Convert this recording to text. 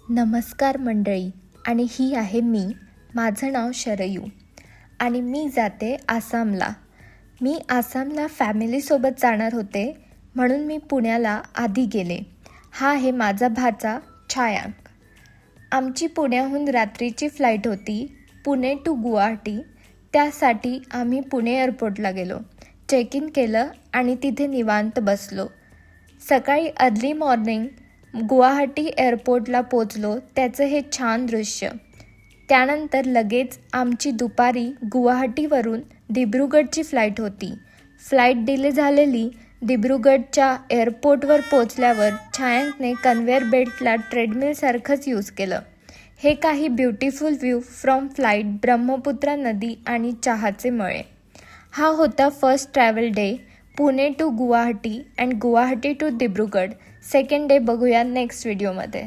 नमस्कार मंडळी, आणि ही आहे मी. माझं नाव शरयू आणि मी जाते आसामला. मी आसामला फॅमिलीसोबत जाणार होते, म्हणून मी पुण्याला आधी गेले. हा आहे माझा भाचा छायांक. आमची पुण्याहून रात्रीची फ्लाईट होती, पुणे टू गुवाहाटी. त्यासाठी आम्ही पुणे एअरपोर्टला गेलो, चेक इन केलं आणि तिथे निवांत बसलो. सकाळी अर्ली मॉर्निंग गुवाहाटी एअरपोर्टला पोचलो. त्याचं हे छान दृश्य. त्यानंतर लगेच आमची दुपारी गुवाहाटीवरून दिब्रुगडची फ्लाईट होती. फ्लाईट डिले झालेली. दिब्रुगडच्या एअरपोर्टवर पोचल्यावर छायांकने कन्व्हेअर बेल्टला ट्रेडमिलसारखंच यूज केलं. हे काही beautiful view from flight, Brahmaputra नदी आणि चहाचे मळे. हा होता first travel day, Pune to Guwahati and Guwahati to Dibrugarh. Second day बघूया नेक्स्ट व्हिडिओमध्ये.